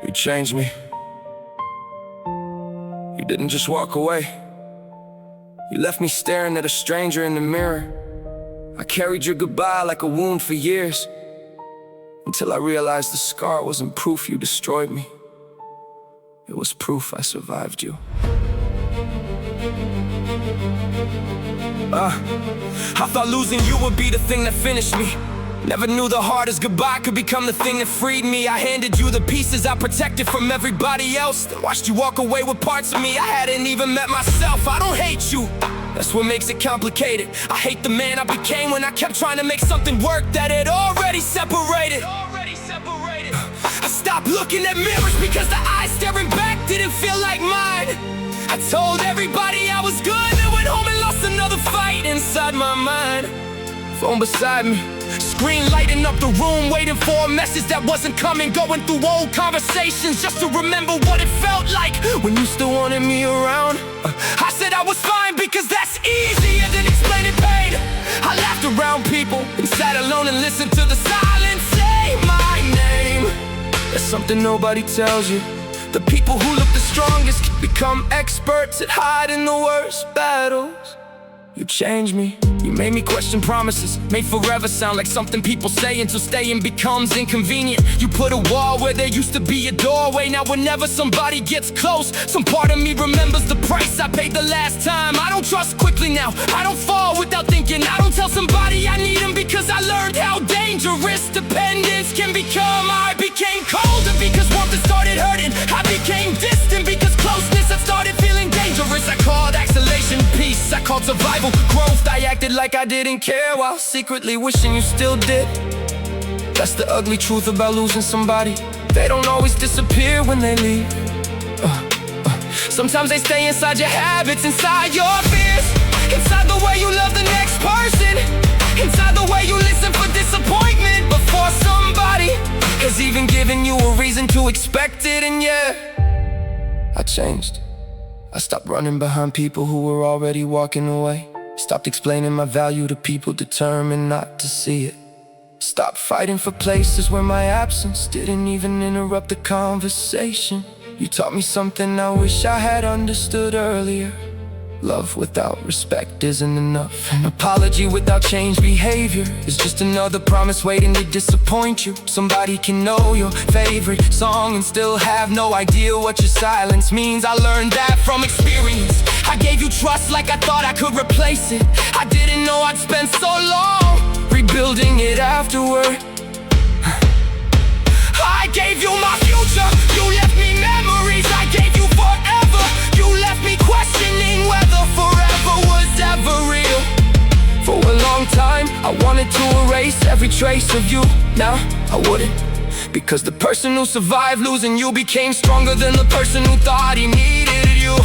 You changed me. You didn't just walk away. You left me staring at a stranger in the mirror. I carried your goodbye like a wound for years, until I realized the scar wasn't proof you destroyed me. It was proof I survived you. I thought losing you would be the thing that finished me. Never knew the hardest goodbye could become the thing that freed me. I handed you the pieces I protected from everybody else, then watched you walk away with parts of me I hadn't even met myself. I don't hate you, that's what makes it complicated. I hate the man I became when I kept trying to make something work that had already separated. I stopped looking at mirrors because the eyes staring back didn't feel like mine. I told everybody I was good, then went home and lost another fight inside my mind. Phone beside me, screen lighting up the room, waiting for a message that wasn't coming. Going through old conversations just to remember what it felt like when you still wanted me around. I said I was fine because that's easier than explaining pain. I laughed around people and sat alone and listened to the silence say my name. There's something nobody tells you. The people who look the strongest can become experts at hiding the worst battles. You changed me. You made me question promises made forever sound like something people say until staying becomes inconvenient. You put a wall where there used to be a doorway. Now whenever somebody gets close, some part of me remembers the price I paid the last time. I don't trust quickly now, I don't fall without thinking. I don't tell somebody I need them because I learned how dangerous dependence can become. I became colder because warmth had started hurting. I became distant because closeness had started feeling dangerous. I called isolation peace, I called survival growth. I acted like I didn't care while secretly wishing you still did. That's the ugly truth about losing somebody. They don't always disappear when they leave. Sometimes they stay inside your habits, inside your fears, inside the way you love the next person, inside the way you listen for disappointment before somebody has even given you a reason to expect it. And yeah, I changed. I stopped running behind people who were already walking away. Stopped explaining my value to people determined not to see it. Stopped fighting for places where my absence didn't even interrupt the conversation. You taught me something I wish I had understood earlier. Love without respect isn't enough. An apology without changed behavior is just another promise waiting to disappoint you. Somebody can know your favorite song and still have no idea what your silence means. I learned that from experience. I gave you trust like I thought I could replace it. I didn't know I'd spend so long rebuilding it afterward. I gave you my future, you left me memories. I gave you forever, you left me questioning whether forever was ever real. For a long time, I wanted to erase every trace of you. Now, I wouldn't, because the person who survived losing you became stronger than the person who thought he needed you.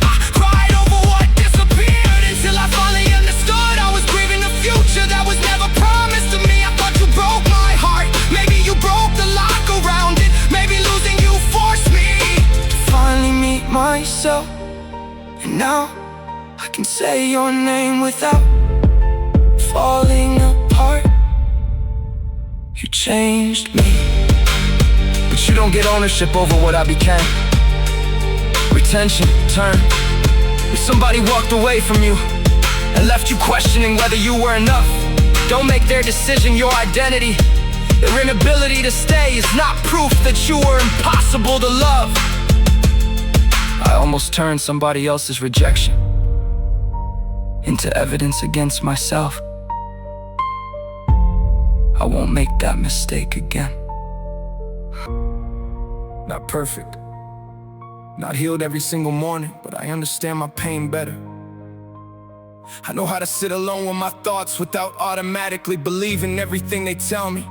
I cried over what disappeared until I finally understood I was grieving a future that was never promised to me. I thought you broke my heart, maybe you broke the lock around it. Maybe losing you forced me to finally meet myself. And now I can say your name without falling apart. You changed me, but you don't get ownership over what I became. Retention turned. If somebody walked away from you and left you questioning whether you were enough, don't make their decision your identity. Their inability to stay is not proof that you were impossible to love. I almost turned somebody else's rejection into evidence against myself. I won't make that mistake again. Not perfect, not healed every single morning, but I understand my pain better. I know how to sit alone with my thoughts without automatically believing everything they tell me.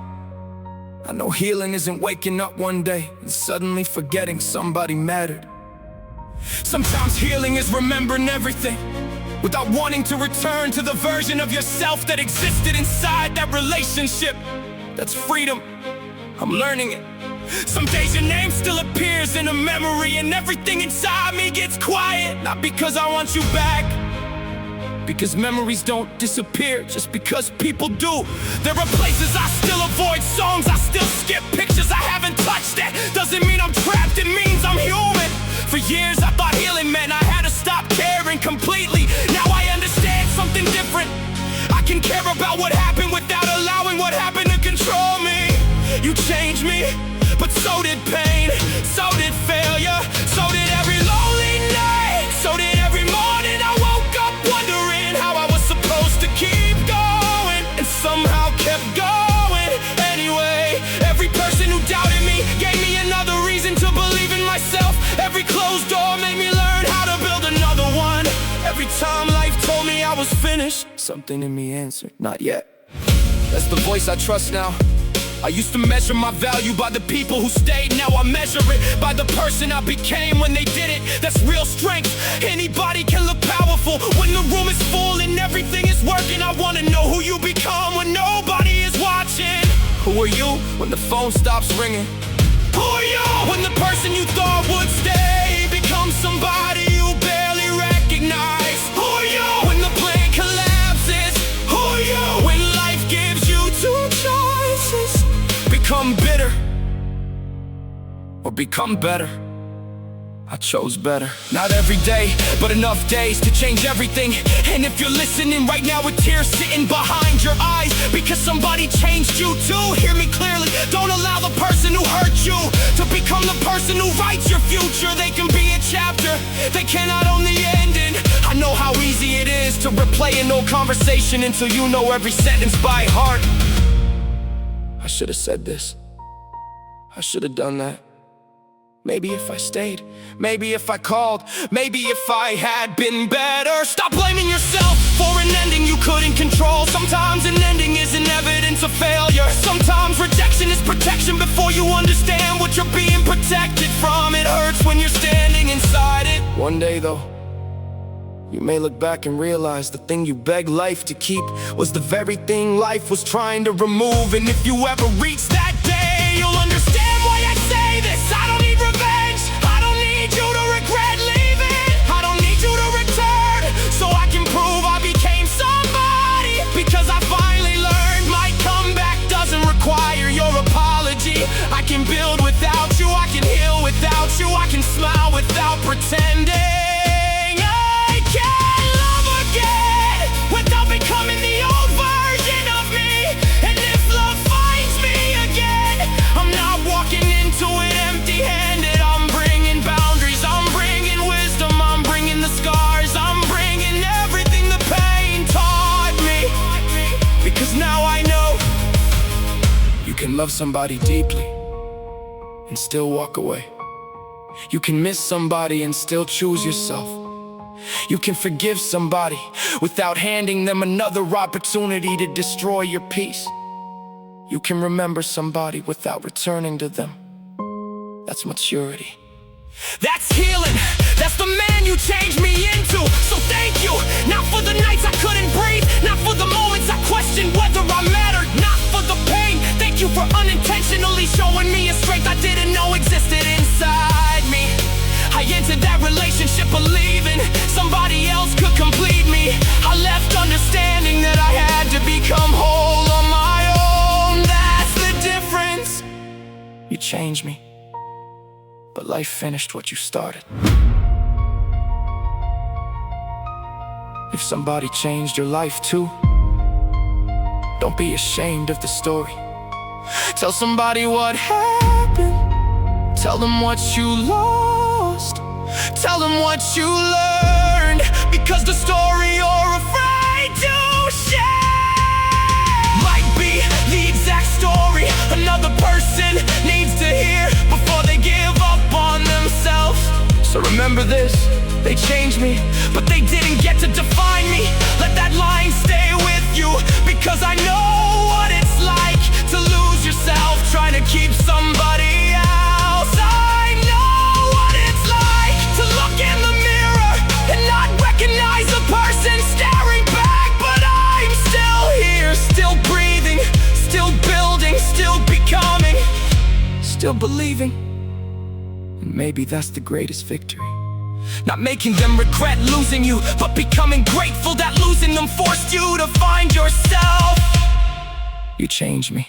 I know healing isn't waking up one day and suddenly forgetting somebody mattered. Sometimes healing is remembering everything without wanting to return to the version of yourself that existed inside that relationship. That's freedom. I'm learning it. Some days your name still appears in a memory and everything inside me gets quiet. Not because I want you back, because memories don't disappear just because people do. There are places I still avoid, songs I still skip, pictures I haven't touched. That doesn't mean I'm trapped, it means I'm human. For years I thought healing meant I had to stop caring completely. Now I understand something different. I can care about what happened without allowing what happened to control me. You changed me, but so did pain, so did failure, so did every lonely night, so did every morning I woke up wondering how I was supposed to keep going, and somehow kept going anyway. Every person who doubted me gave me another reason to believe in myself. Every closed door made me learn how to build another one. Every time life told me I was finished, something in me answered, not yet. That's the voice I trust now. I used to measure my value by the people who stayed. Now I measure it by the person I became when they did it. That's real strength. Anybody can look powerful when the room is full and everything is working. I wanna know who you become when nobody is watching. Who are you when the phone stops ringing? Who are you when the person you thought would stay becomes somebody you barely recognize? Who are you when the plan collapses? Who are you when life gives you two choices? Become bitter or become better. I chose better. Not every day, but enough days to change everything. And if you're listening right now with tears sitting behind your eyes because somebody changed you too, hear me clearly. Don't allow the person who hurt you to become the person who writes your future. They can be a chapter, they cannot own the ending. I know how easy it is to replay an old conversation until you know every sentence by heart. I should have said this, I should have done that. Maybe if I stayed, maybe if I called, maybe if I had been better. Stop blaming yourself for an ending you couldn't control. Sometimes an ending isn't evidence of failure. Sometimes rejection is protection before you understand what you're being protected from. It hurts when you're standing inside it. One day though, you may look back and realize the thing you begged life to keep was the very thing life was trying to remove. And if you ever reach that day, you'll understand why I say this. I don't need revenge, I don't need you to regret leaving. I don't need you to return so I can prove I became somebody. Because I finally learned my comeback doesn't require your apology. I can build without you, I can heal without you, I can smile without pretending. Without becoming the old version of me. And if love finds me again, I'm not walking into it empty-handed. I'm bringing boundaries, I'm bringing wisdom, I'm bringing the scars, I'm bringing everything the pain taught me. Because now I know you can love somebody deeply and still walk away. You can miss somebody and still choose yourself. You can forgive somebody without handing them another opportunity to destroy your peace. You can remember somebody without returning to them. That's maturity. That's healing. That's the man you changed me into. So thank you. Not for the nights I couldn't breathe, not for the moments I questioned whether I mattered, not for the pain. Thank you for unintentionally showing me a strength I didn't know existed inside me. I entered that relationship believing somebody else could complete me. I left understanding that I had to become whole on my own. That's the difference. You changed me, but life finished what you started. If somebody changed your life too, don't be ashamed of the story. Tell somebody what happened. Tell them what you lost. Tell them what you learned. Because the story you're afraid to share might be the exact story another person needs to hear before they give up on themselves. So remember this, they changed me, but they didn't get to define me. Let that line stay with you, because I know what it's like to lose yourself trying to keep somebody else. I know what it's like to look in the mirror and not recognize the person staring back. But I'm still here, still breathing, still building, still becoming, still believing. And maybe that's the greatest victory, Not making them regret losing you, but becoming grateful that losing them forced you to find yourself. You changed me.